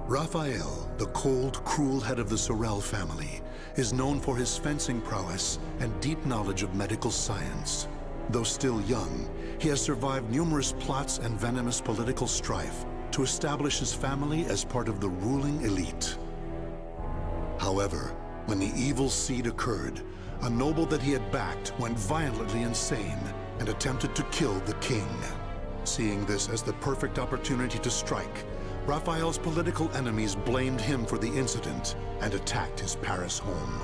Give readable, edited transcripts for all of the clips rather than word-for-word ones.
Raphael, the cold, cruel head of the Sorel family, is known for his fencing prowess and deep knowledge of medical science. Though still young, he has survived numerous plots and venomous political strife to establish his family as part of the ruling elite. However, when the evil seed occurred, a noble that he had backed went violently insane and attempted to kill the king. Seeing this as the perfect opportunity to strike, Raphael's political enemies blamed him for the incident and attacked his Paris home.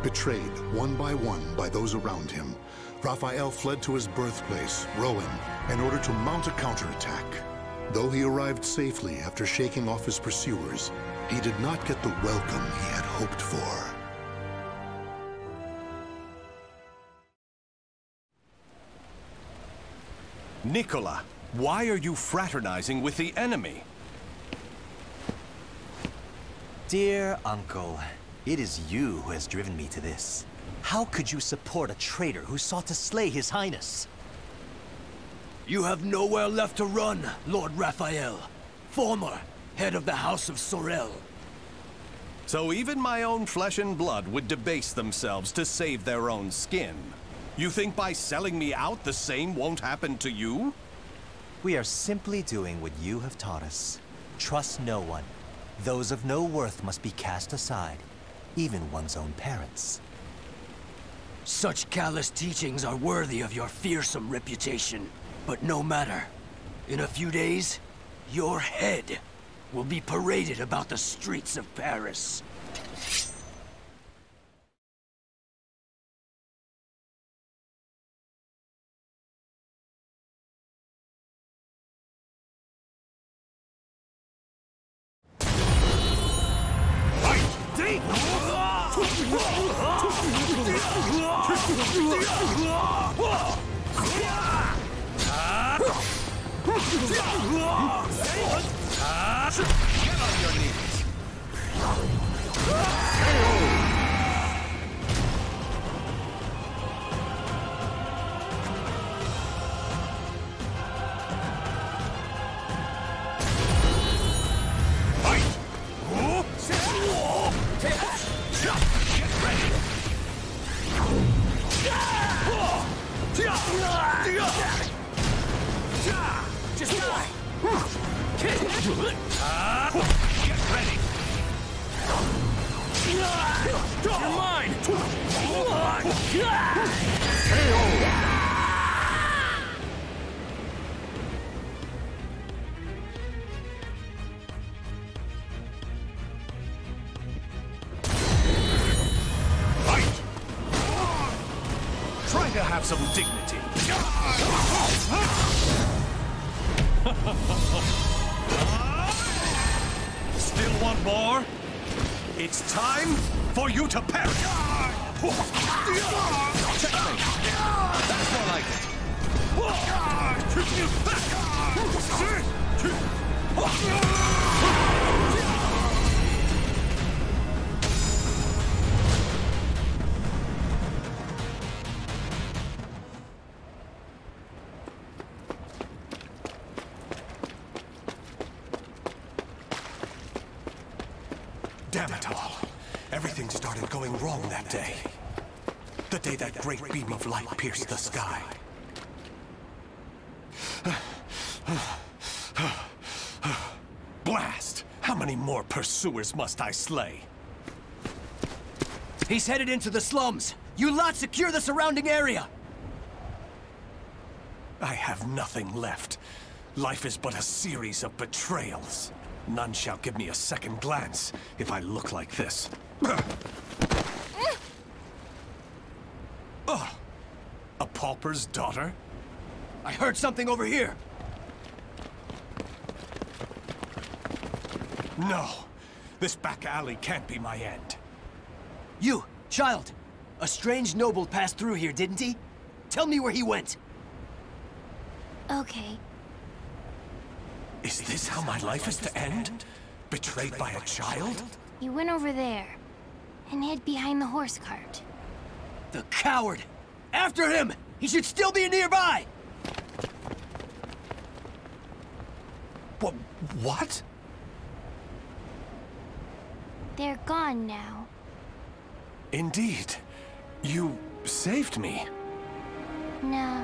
Betrayed one by those around him, Raphael fled to his birthplace, Rouen, in order to mount a counterattack. Though he arrived safely after shaking off his pursuers, he did not get the welcome he had hoped for. Nicola, why are you fraternizing with the enemy? Dear uncle, it is you who has driven me to this. How could you support a traitor who sought to slay His Highness? You have nowhere left to run, Lord Raphael, former head of the House of Sorel. So even my own flesh and blood would debase themselves to save their own skin. You think by selling me out, the same won't happen to you? We are simply doing what you have taught us. Trust no one. Those of no worth must be cast aside, even one's own parents. Such callous teachings are worthy of your fearsome reputation. But no matter. In a few days, your head will be paraded about the streets of Paris. Get on your knees! Just die! Get ready! You're mine! Fight! Try to have some dignity. Still want more? It's time for you to perish! Checkmate! That's more like it! Damn it all. Everything started going wrong that day. The day that great beam of light pierced the sky. Blast! How many more pursuers must I slay? He's headed into the slums. You lot secure the surrounding area. I have nothing left. Life is but a series of betrayals. None shall give me a second glance if I look like this. A pauper's daughter? I heard something over here. No. This back alley can't be my end. You, child. A strange noble passed through here, didn't he? Tell me where he went. Okay. Is this how my life is to end? Betrayed by a child? He went over there and hid behind the horse cart. The coward! After him! He should still be nearby! What? They're gone now. Indeed. You saved me. Nah,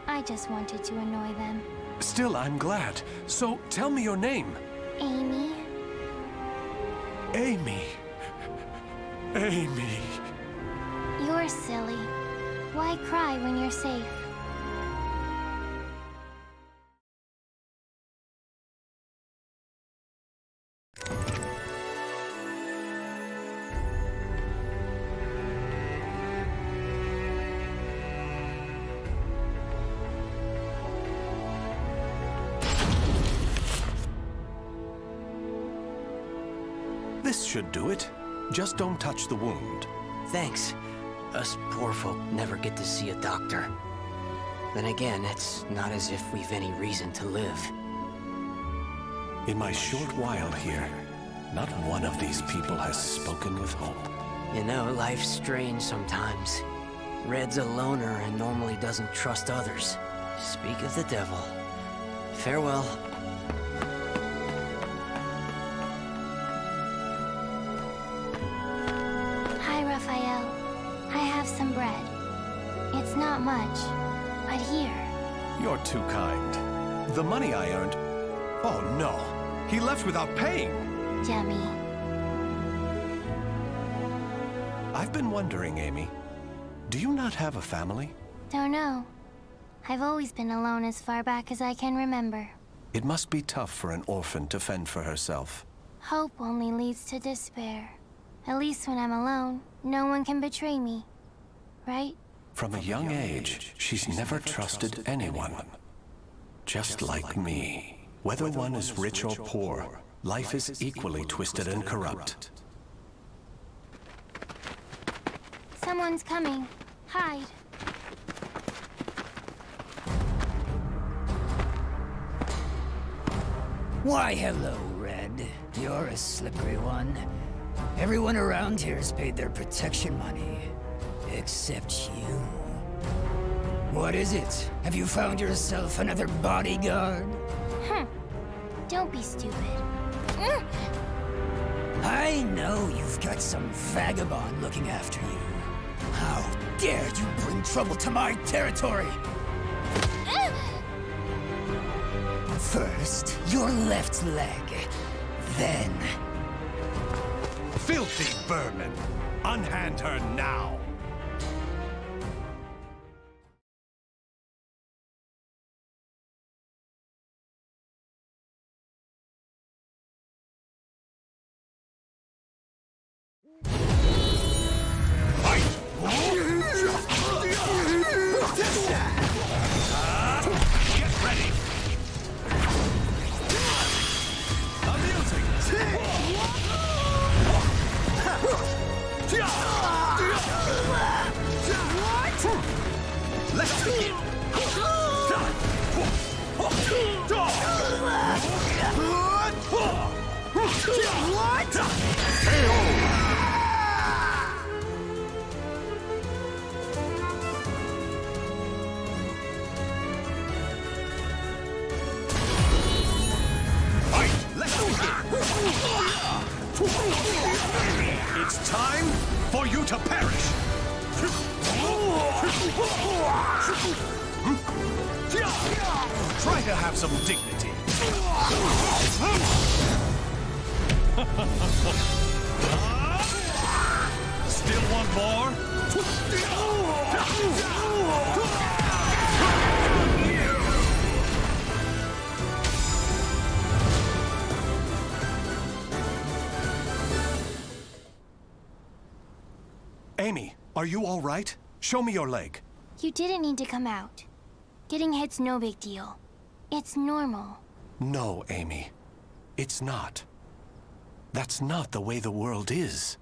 I just wanted to annoy them. Still, I'm glad. So, tell me your name. Amy? Amy. Amy. You're silly. Why cry when you're safe? This should do it. Just don't touch the wound. Thanks. Us poor folk never get to see a doctor. Then again, it's not as if we've any reason to live. In my short while here, not one of these people has spoken with hope. You know, life's strange sometimes. Red's a loner and normally doesn't trust others. Speak of the devil. Farewell. Hi, Raphael. I have some bread. It's not much, but here. You're too kind. The money I earned... Oh no! He left without paying! Dummy. I've been wondering, Amy. Do you not have a family? Don't know. I've always been alone as far back as I can remember. It must be tough for an orphan to fend for herself. Hope only leads to despair. At least when I'm alone, no one can betray me. Right? From a young age, she's never trusted anyone. Just like me. Whether one is rich or poor, life is equally twisted and corrupt. Someone's coming. Hide. Why, hello, Red. You're a slippery one. Everyone around here's paid their protection money. Except you. What is it? Have you found yourself another bodyguard? Don't be stupid. I know you've got some vagabond looking after you. How dare you bring trouble to my territory? First, your left leg. Then... Filthy vermin! Unhand her now! Get ready! Amusing! Let's begin! It's time for you to perish! Try to have some dignity. Still want more? Amy, are you all right? Show me your leg. You didn't need to come out. Getting hit's no big deal. It's normal. No, Amy. It's not. That's not the way the world is.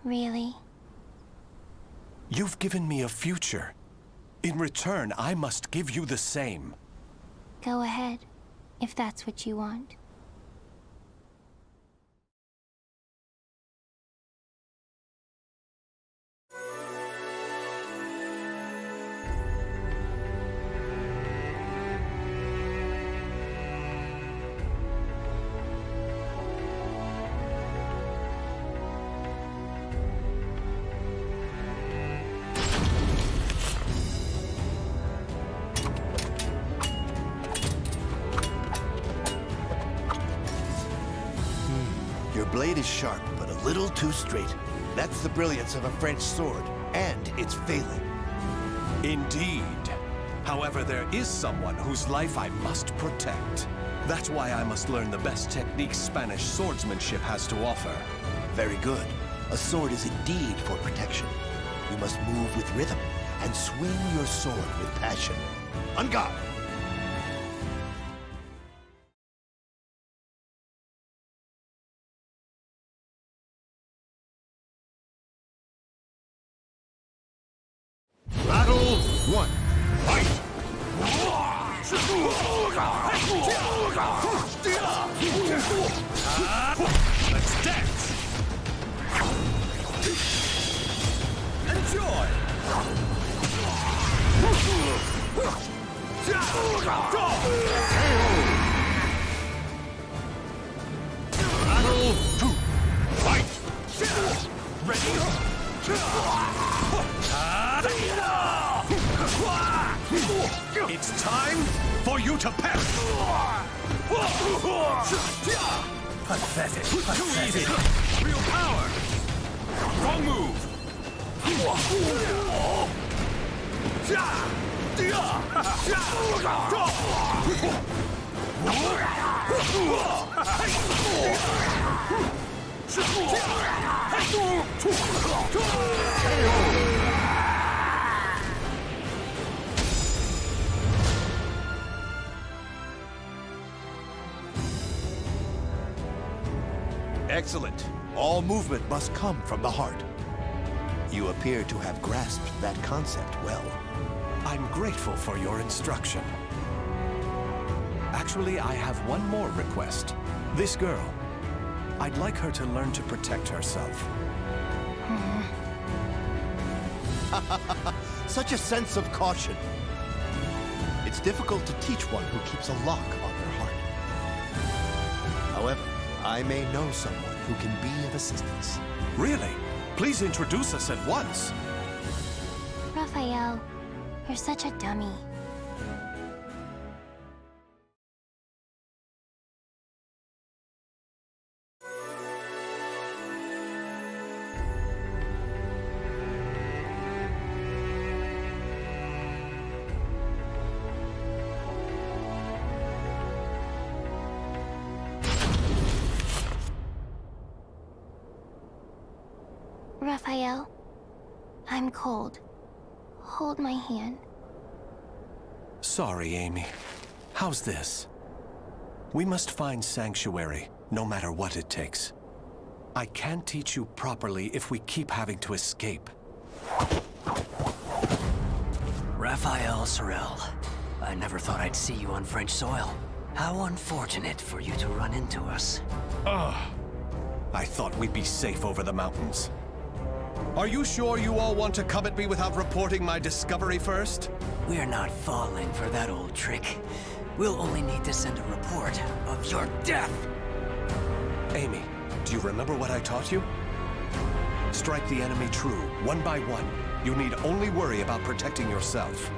Really? You've given me a future. In return, I must give you the same. Go ahead, if that's what you want. Your blade is sharp, but a little too straight. That's the brilliance of a French sword, and it's failing. Indeed. However, there is someone whose life I must protect. That's why I must learn the best techniques Spanish swordsmanship has to offer. Very good. A sword is indeed for protection. You must move with rhythm and swing your sword with passion. On guard! Battle 1. Fight! Let's dance! Enjoy! Battle 2. Fight! Ready? It's time for you to perish! Pathetic. Too easy! Real power! Wrong move! Excellent. All movement must come from the heart. You appear to have grasped that concept well. I'm grateful for your instruction. Actually, I have one more request. This girl, I'd like her to learn to protect herself. Such a sense of caution. It's difficult to teach one who keeps a lock on their heart. However, I may know someone who can be of assistance. Really? Please introduce us at once. Raphael, you're such a dummy. Raphael, I'm cold. Hold my hand. Sorry, Amy. How's this? We must find sanctuary, no matter what it takes. I can't teach you properly if we keep having to escape. Raphael Sorel, I never thought I'd see you on French soil. How unfortunate for you to run into us. I thought we'd be safe over the mountains. Are you sure you all want to come at me without reporting my discovery first? We're not falling for that old trick. We'll only need to send a report of your death. Amy, do you remember what I taught you? Strike the enemy true, one by one. You need only worry about protecting yourself.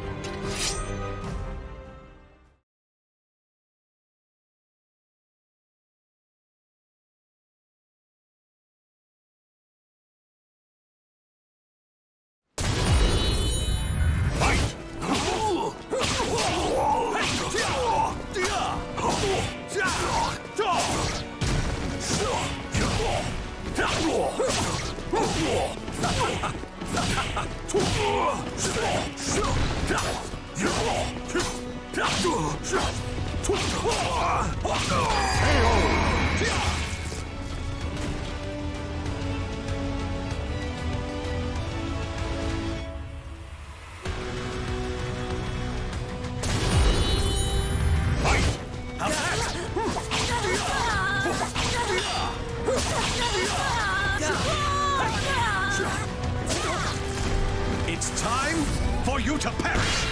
It's time for you to perish!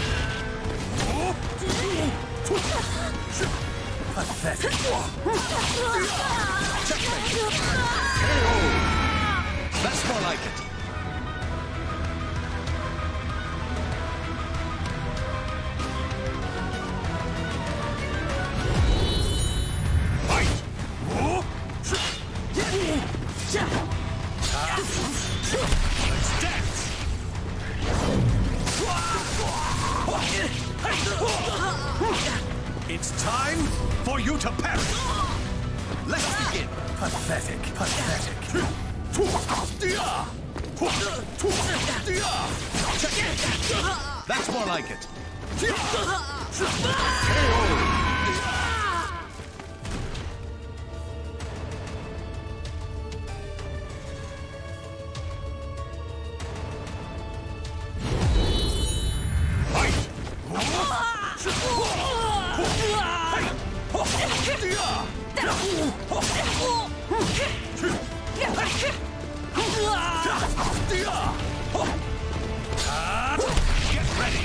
Pathetic. That's more like it. you to perish! Let's begin. Pathetic, pathetic. That's more like it. Get ready!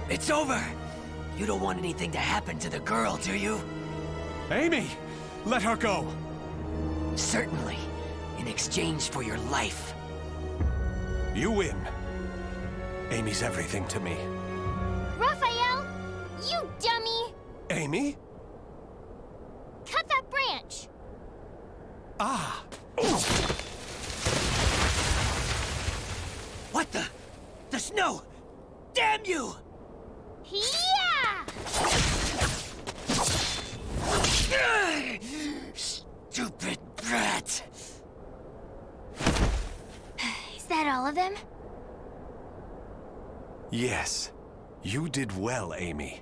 It's over! You don't want anything to happen to the girl, do you? Amy! Let her go! Certainly. In exchange for your life. You win. Amy's everything to me. Raphael! You dummy! Amy? Cut that branch! Ah! What the? The snow! Damn you! Yeah! Stupid brat! Is that all of them? Yes. You did well, Amy.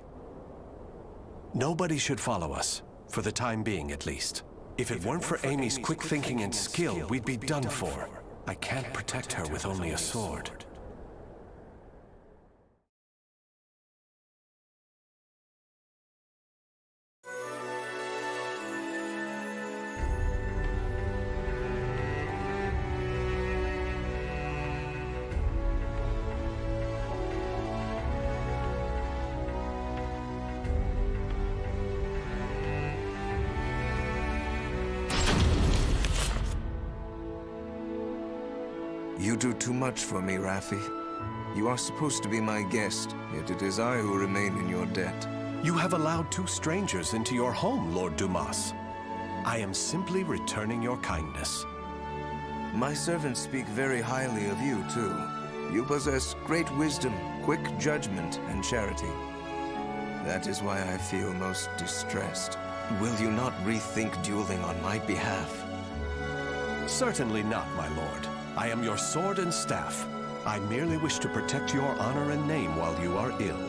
Nobody should follow us, for the time being at least. If it weren't for Amy's quick thinking and skill, we'd be done for. I can't protect her with only a sword. You do too much for me, Raffi. You are supposed to be my guest, yet it is I who remain in your debt. You have allowed two strangers into your home, Lord Dumas. I am simply returning your kindness. My servants speak very highly of you, too. You possess great wisdom, quick judgment, and charity. That is why I feel most distressed. Will you not rethink dueling on my behalf? Certainly not, my lord. I am your sword and staff. I merely wish to protect your honor and name while you are ill.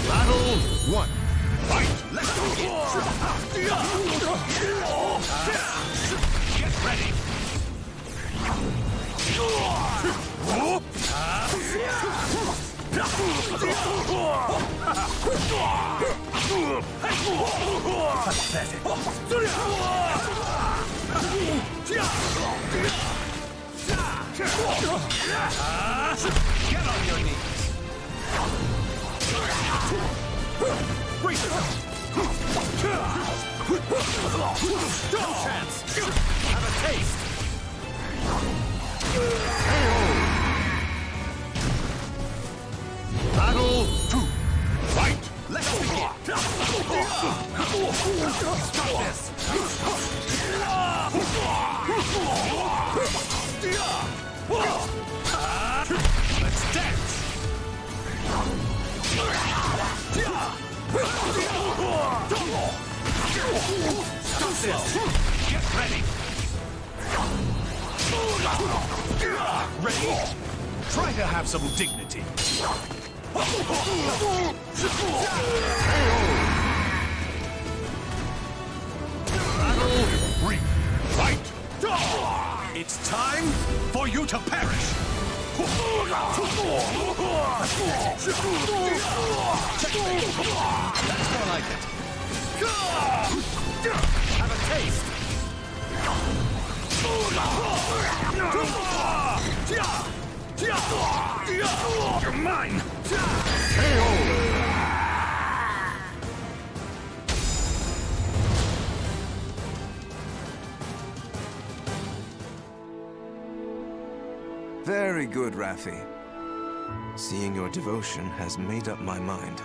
Battle 1. Fight! Let's begin! Get ready! Pathetic. Get on your knees. Breathe. No chance. Have a taste. Battle 2. Fight! Let's begin! Stop this! Let's dance! Stop this! Get ready! Ready? Try to have some dignity. Battle 3. Fight! It's time for you to perish! That's more like it. Have a taste. You're mine! Very good, Raffi. Seeing your devotion has made up my mind.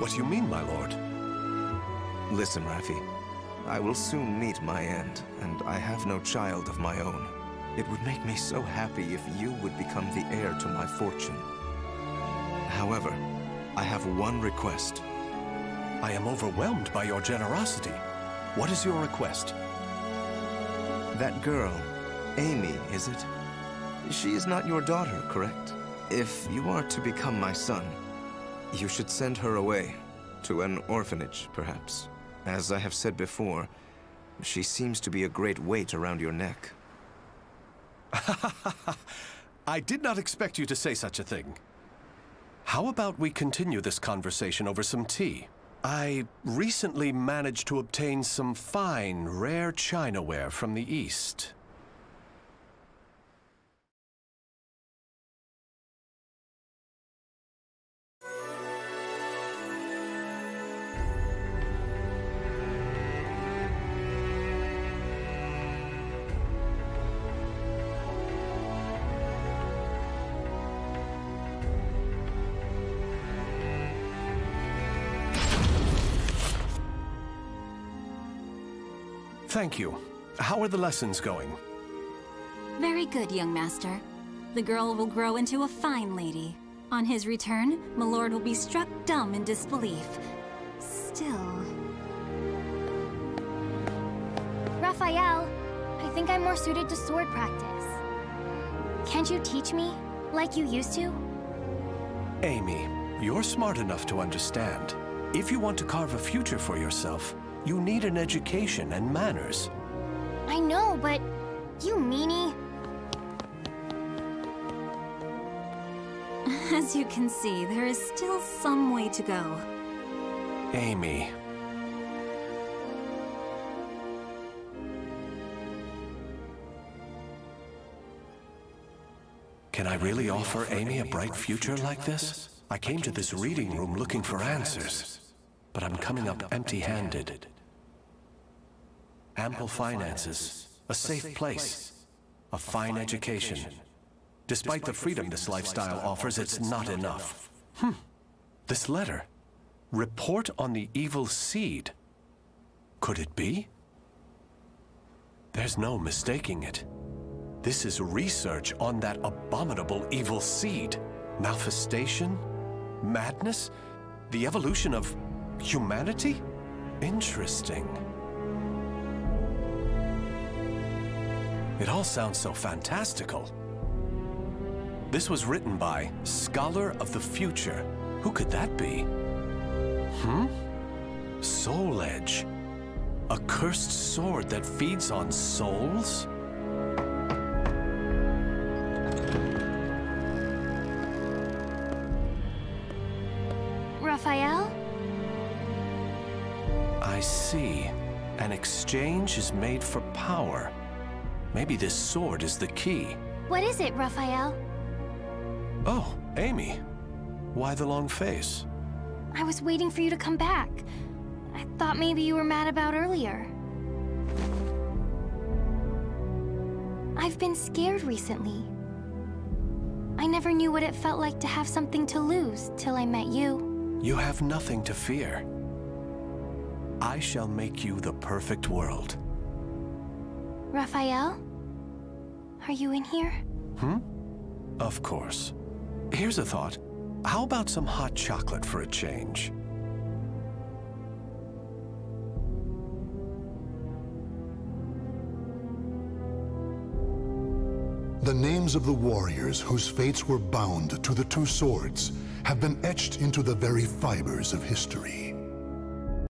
What do you mean, my lord? Listen, Raffi. I will soon meet my end, and I have no child of my own. It would make me so happy if you would become the heir to my fortune. However, I have one request. I am overwhelmed by your generosity. What is your request? That girl, Amy, is it? She is not your daughter, correct? If you are to become my son, you should send her away, to an orphanage, perhaps. As I have said before, she seems to be a great weight around your neck. I did not expect you to say such a thing. How about we continue this conversation over some tea? I recently managed to obtain some fine, rare chinaware from the East. Thank you. How are the lessons going? Very good, young master. The girl will grow into a fine lady. On his return, my lord will be struck dumb in disbelief. Still... Raphael, I think I'm more suited to sword practice. Can't you teach me, like you used to? Amy, you're smart enough to understand. If you want to carve a future for yourself, you need an education and manners. I know, but you meanie. As you can see, there is still some way to go. Amy. Can I really offer Amy a bright future like this? I came to this reading room looking for answers, but I'm coming up empty-handed. Ample finances, a safe place, a fine education. Despite the freedom this lifestyle offers, it's not enough. This letter. Report on the evil seed. Could it be? There's no mistaking it. This is research on that abominable evil seed. Malfestation? Madness? The evolution of humanity? Interesting. It all sounds so fantastical. This was written by Scholar of the Future. Who could that be? Soul Edge. A cursed sword that feeds on souls? Raphael? I see. An exchange is made for power. Maybe this sword is the key. What is it, Raphael? Oh, Amy. Why the long face? I was waiting for you to come back. I thought maybe you were mad about earlier. I've been scared recently. I never knew what it felt like to have something to lose till I met you. You have nothing to fear. I shall make you the perfect world. Raphael? Are you in here? Of course. Here's a thought. How about some hot chocolate for a change? The names of the warriors whose fates were bound to the two swords have been etched into the very fibers of history.